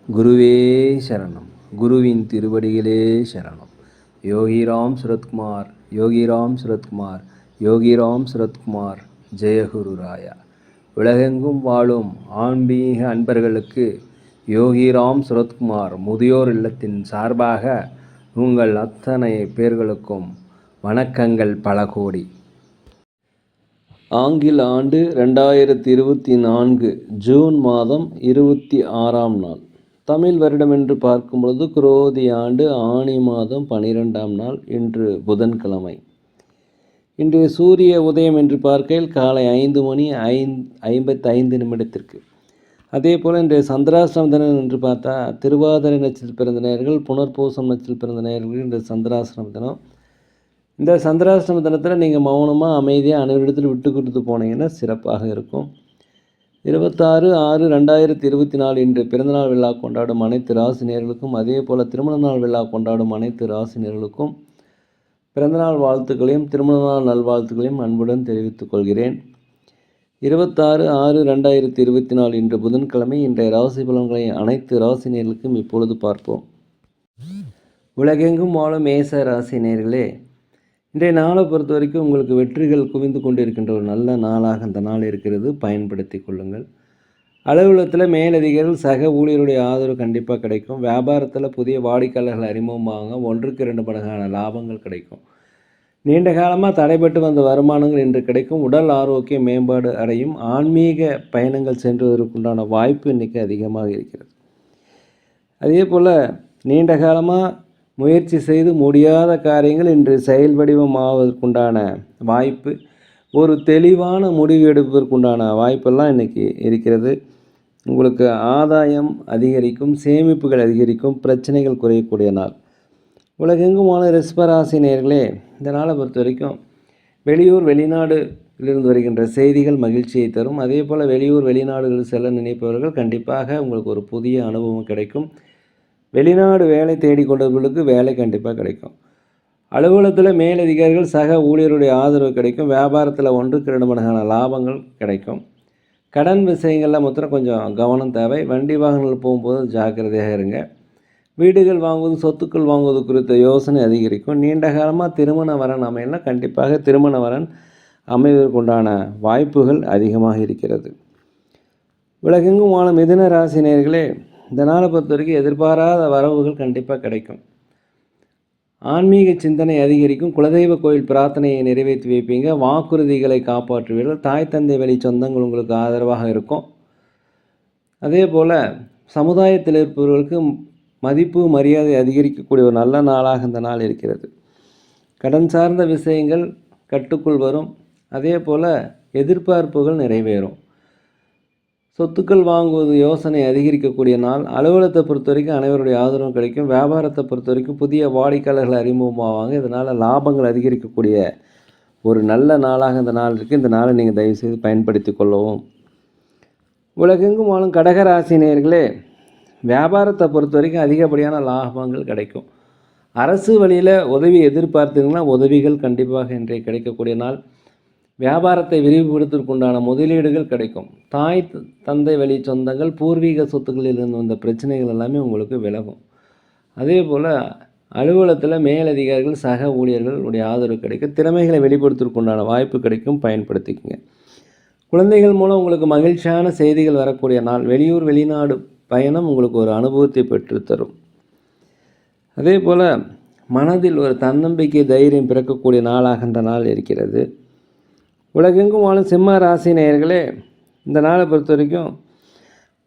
குருவே சரணம். குருவின் திருவடிகளே சரணம். யோகிராம் சுரத்குமார், யோகிராம் சுரத்குமார், யோகிராம் சுரத்குமார். ஜெயகுரு ராயா. உலகெங்கும் வாழும் ஆன்மீக அன்பர்களுக்கு யோகிராம் சுரத்குமார் முதியோர் இல்லத்தின் சார்பாக உங்கள் அத்தனை பேர்களுக்கும் வணக்கங்கள் பல கோடி. ஆங்கில ஆண்டு 2024 ஜூன் மாதம் 26ஆம் நாள். தமிழ் வருடம் என்று பார்க்கும் பொழுது குரோதி ஆண்டு ஆனி மாதம் 12ஆம் நாள். இன்று புதன்கிழமை. இன்றைய சூரிய உதயம் என்று பார்க்கையில் காலை 5:55 அதே போல் இன்றைய சந்திராஷ்டம தினம் என்று பார்த்தா திருவாதிரை நட்சத்திரத்தில் பிறந்த நேயர்கள், புனர்பூசம் நட்சத்திரத்தில் பிறந்த நேயர்கள் இன்றைய சந்திராஷ்டம தினம். இந்த சந்திராஷ்டம தினத்தில் நீங்கள் மௌனமாக அமைதியாக அனைவரிடத்தில் விட்டு கொடுத்து போனீங்கன்னா சிறப்பாக இருக்கும். 26/6/2024 இன்று பிறந்தநாள் விழா கொண்டாடும் அனைத்து ராசினியர்களுக்கும், அதே போல் திருமண நாள் விழா கொண்டாடும் அனைத்து ராசினியர்களுக்கும் பிறந்தநாள் வாழ்த்துக்களையும் திருமண நாள் நல்வாழ்த்துக்களையும் அன்புடன் தெரிவித்துக் கொள்கிறேன். 26/6/2024 இன்று புதன்கிழமை. இன்றைய ராசி பலன்களை அனைத்து ராசினியர்களுக்கும் இப்பொழுது பார்ப்போம். உலகெங்கும் வாழும் மேச ராசினியர்களே, இன்றைய நாளை பொறுத்த வரைக்கும் உங்களுக்கு வெற்றிகள் குவிந்து கொண்டிருக்கின்ற ஒரு நல்ல நாளாக அந்த நாள் இருக்கிறது. பயன்படுத்தி கொள்ளுங்கள். அலுவலகத்தில் மேலதிகாரிகள் சக ஊழியருடைய ஆதரவு கண்டிப்பாக கிடைக்கும். வியாபாரத்தில் புதிய வாடிக்கையாளர்கள் அறிமுகமாகுங்க. 1க்கு 2 மடங்கான லாபங்கள் கிடைக்கும். நீண்ட காலமாக தடைபட்டு வந்த வருமானங்கள் இன்று கிடைக்கும். உடல் ஆரோக்கிய மேம்பாடு அடையும். ஆன்மீக பயணங்கள் சென்றுவதற்குண்டான வாய்ப்பு இன்றைக்கி அதிகமாக இருக்கிறது. அதே போல் நீண்ட காலமாக முயற்சி செய்து முடியாத காரியங்கள் இன்று செயல் வடிவம் ஆவதற்குண்டான வாய்ப்பு, ஒரு தெளிவான முடிவு எடுப்பதற்குண்டான வாய்ப்பெல்லாம் இன்றைக்கி இருக்கிறது. உங்களுக்கு ஆதாயம் அதிகரிக்கும், சேமிப்புகள் அதிகரிக்கும், பிரச்சனைகள் குறையக்கூடிய நாள். உலகெங்கும் வாழ ரிஷபராசி நேயர்களே, இந்த நாளை பொறுத்த வரைக்கும் வெளியூர் வெளிநாடுகளிலிருந்து வருகின்ற செய்திகள் மகிழ்ச்சியை தரும். அதே போல் வெளியூர் வெளிநாடுகளில் செல்ல நினைப்பவர்கள் கண்டிப்பாக உங்களுக்கு ஒரு புதிய அனுபவம் கிடைக்கும். வெளிநாடு வேலை தேடிக்கொண்டவர்களுக்கு வேலை கண்டிப்பாக கிடைக்கும். அலுவலகத்தில் மேலதிகாரிகள் சக ஊழியருடைய ஆதரவு கிடைக்கும். வியாபாரத்தில் 1க்கு 2 மடங்கான லாபங்கள் கிடைக்கும். கடன் விஷயங்களில் மாத்திரம் கொஞ்சம் கவனம் தேவை. வண்டி வாகனங்கள் போகும்போது ஜாக்கிரதையாக இருங்க. வீடுகள் வாங்குவது, சொத்துக்கள் வாங்குவது குறித்த யோசனை அதிகரிக்கும். நீண்ட காலமாக திருமண வரன் அமையலாம். கண்டிப்பாக திருமண வரன் அமைவதற்குண்டான வாய்ப்புகள் அதிகமாக இருக்கிறது. உலகெங்கும் வாழும் மிதுன ராசி நேயர்களே, இந்த நாளை பொறுத்த வரைக்கும் எதிர்பாராத வரவுகள் கண்டிப்பாக கிடைக்கும். ஆன்மீக சிந்தனை அதிகரிக்கும். குலதெய்வ கோயில் பிரார்த்தனையை நிறைவேற்றி வைப்பீங்க. வாக்குறுதிகளை காப்பாற்றுவீர்கள். தாய் தந்தை வழி சொந்தங்கள் உங்களுக்கு ஆதரவாக இருக்கும். அதே போல் சமுதாயத்தில் இருப்பவர்களுக்கு மதிப்பு மரியாதை அதிகரிக்கக்கூடிய ஒரு நல்ல நாளாக இந்த நாள் இருக்கிறது. கடன் சார்ந்த விஷயங்கள் கட்டுக்குள் வரும். அதே போல் எதிர்பார்ப்புகள் நிறைவேறும். சொத்துக்கள் வாங்குவது யோசனை அதிகரிக்கக்கூடிய நாள். அலுவலகத்தை பொறுத்த வரைக்கும் அனைவருடைய ஆதரவும் கிடைக்கும். வியாபாரத்தை பொறுத்த வரைக்கும் புதிய வாடிக்கையாளர்கள் அறிமுகமாவாங்க. இதனால் லாபங்கள் அதிகரிக்கக்கூடிய ஒரு நல்ல நாளாக இந்த நாள் இருக்குது. இந்த நாளை நீங்கள் தயவுசெய்து பயன்படுத்தி கொள்ளவும். உலகெங்கும் வாழும் கடகராசி நேயர்களே, வியாபாரத்தை பொறுத்த வரைக்கும் அதிகப்படியான லாபங்கள் கிடைக்கும். அரசு வழியில் உதவி எதிர்பார்த்தீங்கன்னா உதவிகள் கண்டிப்பாக இன்றைய கிடைக்கக்கூடிய நாள். வியாபாரத்தை விரிவுபடுத்துவதற்குண்டான முதலீடுகள் கிடைக்கும். தாய் தந்தை வழி சொந்தங்கள், பூர்வீக சொத்துக்களில் இருந்து வந்த பிரச்சனைகள் எல்லாமே உங்களுக்கு விலகும். அதே போல் அலுவலகத்தில் மேலதிகாரிகள் சக ஊழியர்களுடைய ஆதரவு கிடைக்கும். திறமைகளை வெளிப்படுத்துவதற்குண்டான வாய்ப்பு கிடைக்கும். பயன்படுத்திக்கங்க. குழந்தைகள் மூலம் உங்களுக்கு மகிழ்ச்சியான செய்திகள் வரக்கூடிய நாள். வெளியூர் வெளிநாடு பயணம் உங்களுக்கு ஒரு அனுபவத்தை பெற்றுத்தரும். அதே போல் மனதில் ஒரு தன்னம்பிக்கை தைரியம் பிறக்கக்கூடிய நாளாக இந்த நாள் இருக்கிறது. உலகெங்கும் வாழும் சிம்ம ராசி நேயர்களே, இந்த நாளை பொறுத்த வரைக்கும்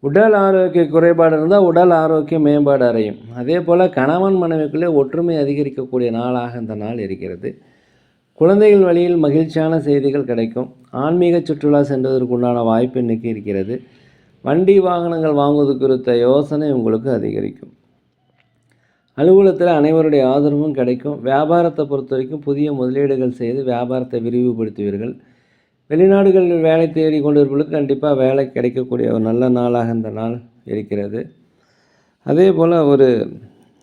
உடல் ஆரோக்கிய குறைபாடு இருந்தால் உடல் ஆரோக்கிய மேம்பாடு அடையும். அதே போல் கணவன் மனைவிக்குள்ளே ஒற்றுமை அதிகரிக்கக்கூடிய நாளாக இந்த நாள் இருக்கிறது. குழந்தைகள் வழியில் மகிழ்ச்சியான செய்திகள் கிடைக்கும். ஆன்மீக சுற்றுலா சென்றதற்குண்டான வாய்ப்பு இன்றைக்கி இருக்கிறது. வண்டி வாகனங்கள் வாங்குவது குறித்த யோசனை உங்களுக்கு அதிகரிக்கும். அலுவலகத்தில் அனைவருடைய ஆதரவும் கிடைக்கும். வியாபாரத்தை பொறுத்த வரைக்கும் புதிய முதலீடுகள் செய்து வியாபாரத்தை விரிவுபடுத்துவீர்கள். வெளிநாடுகளில் வேலை தேடி கொண்டிருப்பவர்களுக்கு கண்டிப்பாக வேலை கிடைக்கக்கூடிய ஒரு நல்ல நாளாக இந்த நாள் இருக்கிறது. அதே போல் ஒரு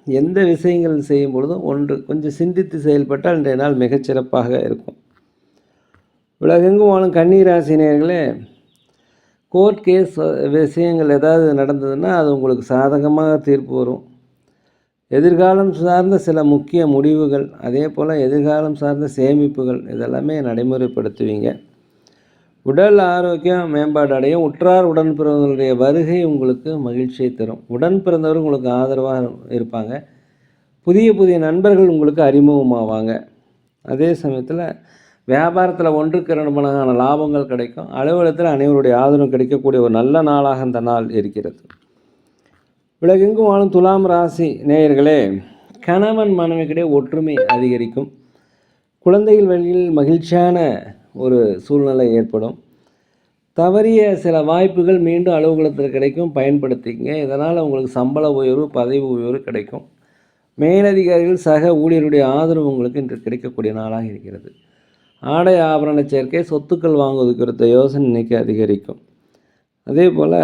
எந்த விஷயங்கள் செய்யும் பொழுதும் கொஞ்சம் சிந்தித்து செயல்பட்டால் இன்றைய நாள் மிகச்சிறப்பாக இருக்கும். உலகெங்கும் வாழும் கன்னி ராசி நேயர்களே, கோர்ட் கேஸ் விஷயங்கள் ஏதாவது நடந்ததுன்னா அது உங்களுக்கு சாதகமாக தீர்ப்பு வரும். எதிர்காலம் சார்ந்த சில முக்கிய முடிவுகள், அதே போல் எதிர்காலம் சார்ந்த சேமிப்புகள் இதெல்லாமே நடைமுறைப்படுத்துவீங்க. உடல் ஆரோக்கியம் மேம்பாடு அடையும். உற்றார் உடன்பிறந்தவர்களுடைய வருகை உங்களுக்கு மகிழ்ச்சியை தரும். உடன் பிறந்தவர் உங்களுக்கு ஆதரவாக இருப்பாங்க. புதிய புதிய நண்பர்கள் உங்களுக்கு அறிமுகமாவாங்க. அதே சமயத்தில் வியாபாரத்தில் 1க்கு 2 மடங்கான லாபங்கள் கிடைக்கும். அலுவலகத்தில் அனைவருடைய ஆதரவு கிடைக்கக்கூடிய ஒரு நல்ல நாளாக இந்த நாள் இருக்கிறது. உலகெங்கும் வாழும் துலாம் ராசி நேயர்களே, கணவன் மனைவிக்கிடையே ஒற்றுமை அதிகரிக்கும். குழந்தைகள் வழியில் மகிழ்ச்சியான ஒரு சூழ்நிலை ஏற்படும். தவறிய சில வாய்ப்புகள் மீண்டும் அலுவலகத்தில் கிடைக்கும், பயன்படுத்திக்கங்க. இதனால் உங்களுக்கு சம்பள உயர்வு, பதவி உயர்வு கிடைக்கும். மேலதிகாரிகள் சக ஊழியருடைய ஆதரவு உங்களுக்கு இன்று கிடைக்கக்கூடிய நாளாக இருக்கிறது. ஆடை ஆபரண சேர்க்கை, சொத்துக்கள் வாங்குவது குறித்த யோசனை இன்றைக்கி அதிகரிக்கும். அதே போல்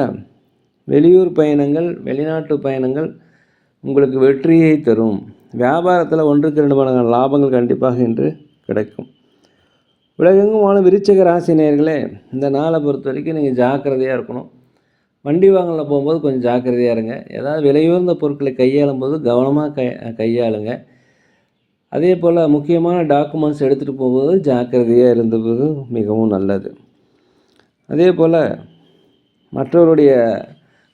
வெளியூர் பயணங்கள், வெளிநாட்டு பயணங்கள் உங்களுக்கு வெற்றியை தரும். வியாபாரத்தில் 1க்கு 2 மடங்கான லாபங்கள் கண்டிப்பாக இன்று கிடைக்கும். உலகெங்கும் வாழும் விருச்சிக ராசி நேயர்களே, இந்த நாளை பொறுத்த வரைக்கும் நீங்கள் ஜாக்கிரதையாக இருக்கணும். வண்டி வாகனத்தில் போகும்போது கொஞ்சம் ஜாக்கிரதையாக இருங்க. ஏதாவது விலையுயர்ந்த பொருட்களை கையாளும் போது கவனமாக கையாளுங்க. அதே போல் முக்கியமான டாக்குமெண்ட்ஸ் எடுத்துகிட்டு போகும்போது ஜாக்கிரதையாக இருந்தது மிகவும் நல்லது. அதே போல் மற்றவருடைய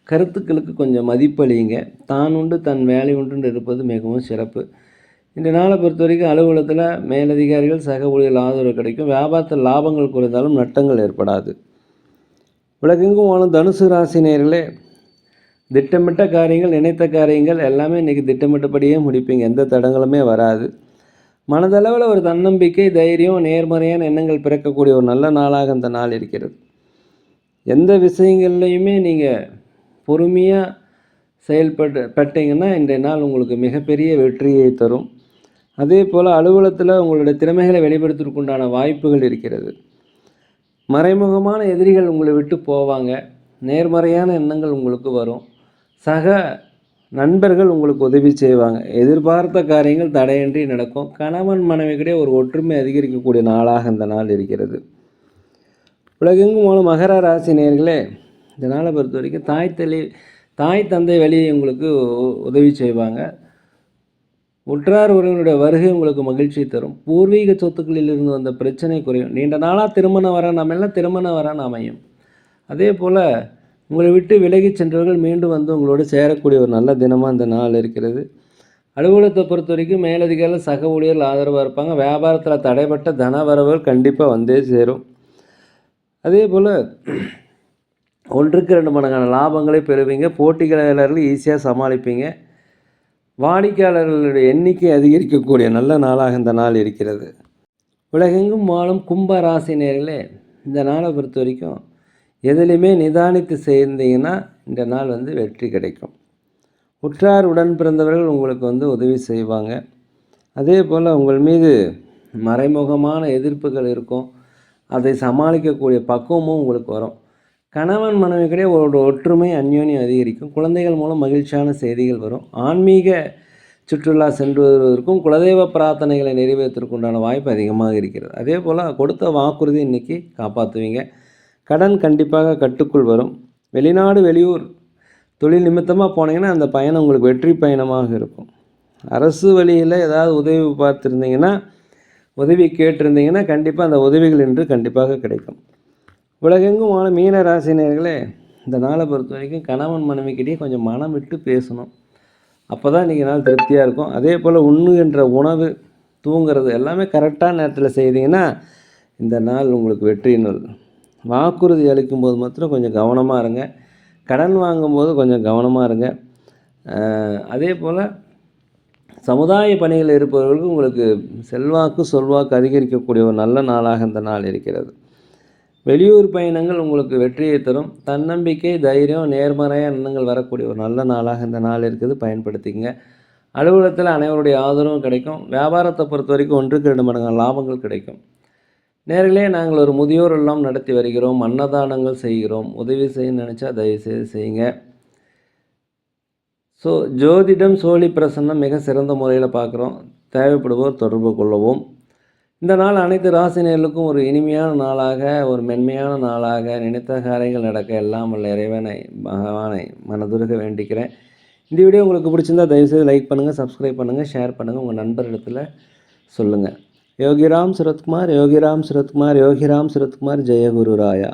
கருத்துக்களுக்கு கொஞ்சம் மதிப்பளிங்க. தான் உண்டு தன் வேலை உண்டு இருப்பது மிகவும் சிறப்பு. இந்த நாளை பொறுத்த வரைக்கும் அலுவலகத்தில் மேலதிகாரிகள் சக ஊழியர்கள் ஆதரவு கிடைக்கும். வியாபாரத்தில் லாபங்கள் குறைந்தாலும் நட்டங்கள் ஏற்படாது. உலகெங்கும் வாழும் தனுசு ராசி நேயர்களே, திட்டமிட்ட காரியங்கள், நினைத்த காரியங்கள் எல்லாமே இன்றைக்கி திட்டமிட்டபடியே முடிப்பீங்க. எந்த தடங்களுமே வராது. மனதளவில் ஒரு தன்னம்பிக்கை, தைரியம், நேர்மறையான எண்ணங்கள் பிறக்கக்கூடிய ஒரு நல்ல நாளாக இந்த நாள் இருக்கிறது. எந்த விஷயங்கள்லையுமே நீங்கள் பொறுமையாக செயல்பட்டீங்கன்னா இன்றைய நாள் உங்களுக்கு மிகப்பெரிய வெற்றியை தரும். அதே போல் அலுவலகத்தில் உங்களுடைய திறமைகளை வெளிப்படுத்துவதற்குண்டான வாய்ப்புகள் இருக்கிறது. மறைமுகமான எதிரிகள் உங்களை விட்டு போவாங்க. நேர்மறையான எண்ணங்கள் உங்களுக்கு வரும். சக நண்பர்கள் உங்களுக்கு உதவி செய்வாங்க. எதிர்பார்த்த காரியங்கள் தடையின்றி நடக்கும். கணவன் மனைவிக்கிடையே ஒரு ஒற்றுமை அதிகரிக்கக்கூடிய நாளாக இந்த நாள் இருக்கிறது. உலகெங்கும் வாழும் மகர ராசி நேயர்களே, இந்த நாளை பொறுத்த வரைக்கும் தாய் தந்தை வழியை உங்களுக்கு உதவி செய்வாங்க. உற்றார் உறவினருடைய வருகை உங்களுக்கு மகிழ்ச்சி தரும். பூர்வீக சொத்துக்களில் இருந்து வந்த பிரச்சனை குறையும். நீண்ட நாளாக திருமணம் எல்லாம் திருமணம் வரான் அமையும். அதே போல் உங்களை விட்டு விலகி சென்றவர்கள் மீண்டும் வந்து உங்களோடு சேரக்கூடிய ஒரு நல்ல தினமாக இந்த நாள் இருக்கிறது. அலுவலகத்தை பொறுத்த வரைக்கும் மேலதிகாரிகள் சக ஊழியர்கள் ஆதரவாக இருப்பாங்க. வியாபாரத்தில் தடைப்பட்ட தன வரவுகள் கண்டிப்பாக வந்தே சேரும். அதே போல் 1க்கு 2 மடங்கான லாபங்களை பெறுவீங்க. போட்டியாளர்கள் ஈஸியாக சமாளிப்பீங்க. வாடிக்கையாளர்களுடைய எண்ணிக்கை அதிகரிக்கக்கூடிய நல்ல நாளாக இந்த நாள் இருக்கிறது. உலகெங்கும் வாழும் கும்ப ராசி நேயர்களே, இந்த நாளை பொறுத்த வரைக்கும் எதுலையுமே நிதானித்து செய்தீங்கன்னா இந்த நாள் வெற்றி கிடைக்கும். உற்றார் உடன் பிறந்தவர்கள் உங்களுக்கு உதவி செய்வாங்க. அதே போல் உங்கள் மீது மறைமுகமான எதிர்ப்புகள் இருக்கும். அதை சமாளிக்கக்கூடிய பக்குவமும் உங்களுக்கு வரும். கணவன் மனைவிக்கிடையே ஒரு ஒற்றுமை, அந்யோன்யம் அதிகரிக்கும். குழந்தைகள் மூலம் மகிழ்ச்சியான செய்திகள் வரும். ஆன்மீக சுற்றுலா சென்று வருவதற்கும் குலதெய்வ பிரார்த்தனைகளை நிறைவேற்றுவதற்குண்டான வாய்ப்பு அதிகமாக இருக்கிறது. அதே போல் கொடுத்த வாக்குறுதி இன்றைக்கி காப்பாற்றுவீங்க. கடன் கண்டிப்பாக கட்டுக்குள் வரும். வெளிநாடு வெளியூர் தொழில் நிமித்தமாக போனீங்கன்னா அந்த பயணம் உங்களுக்கு வெற்றி பயணமாக இருக்கும். அரசு வழியில் ஏதாவது உதவி பார்த்துருந்தீங்கன்னா, உதவி கேட்டிருந்தீங்கன்னா கண்டிப்பாக அந்த உதவிகள் இன்று கண்டிப்பாக கிடைக்கும். உலகெங்கும் வாழ மீன ராசினியர்களே, இந்த நாளை பொறுத்த வரைக்கும் கணவன் மனைவிக்கிட்டே கொஞ்சம் மனம் விட்டு பேசணும். அப்போ தான் இன்றைக்கி நாள் திருப்தியாக இருக்கும். அதே போல் உண்ணுகின்ற உணவு, தூங்கிறது எல்லாமே கரெக்டான நேரத்தில் செய்தீங்கன்னா இந்த நாள் உங்களுக்கு வெற்றி நாள். வாக்குறுதி அளிக்கும்போது மாத்திரம் கொஞ்சம் கவனமாக இருங்க. கடன் வாங்கும்போது கொஞ்சம் கவனமாக இருங்க. அதே போல் சமுதாய பணிகளில் இருப்பவர்களுக்கு உங்களுக்கு செல்வாக்கு சொல்வாக்கு அதிகரிக்கக்கூடிய ஒரு நல்ல நாளாக இந்த நாள் இருக்கிறது. வெளியூர் பயணங்கள் உங்களுக்கு வெற்றியை தரும். தன்னம்பிக்கை, தைரியம், நேர்மறையான எண்ணங்கள் வரக்கூடிய ஒரு நல்ல நாளாக இந்த நாள் இருக்குது. பயன்படுத்திங்க. அலுவலகத்தில் அனைவருடைய ஆதரவும் கிடைக்கும். வியாபாரத்தை பொறுத்த வரைக்கும் 1க்கு 2 மடங்கு லாபங்கள் கிடைக்கும். நேர்களே, நாங்கள் ஒரு முதியோர் எல்லாம் நடத்தி வருகிறோம். அன்னதானங்கள் செய்கிறோம். உதவி செய்ய நினச்சா தயவுசெய்து செய்யுங்க. ஜோதிடம், சோழி பிரசன்னம் மிக சிறந்த முறையில் பார்க்குறோம். தேவைப்படுவோர் தொடர்பு கொள்ளவும். இந்த நாள் அனைத்து ராசினியர்களுக்கும் ஒரு இனிமையான நாளாக, ஒரு மென்மையான நாளாக, நினைத்த காரியங்கள் நடக்க எல்லாம் வல்ல இறைவனை பகவானை மனதுருக வேண்டிக்கிறேன். இந்த வீடியோ உங்களுக்கு பிடிச்சிருந்தால் தயவுசெய்து லைக் பண்ணுங்கள், சப்ஸ்கிரைப் பண்ணுங்கள், ஷேர் பண்ணுங்கள், உங்கள் நண்பர்களிடத்தில் சொல்லுங்கள். யோகிராம் சுரத்குமார், யோகிராம் சுரத்குமார், யோகிராம் சுரத்குமார், ஜெயகுரு ராயா.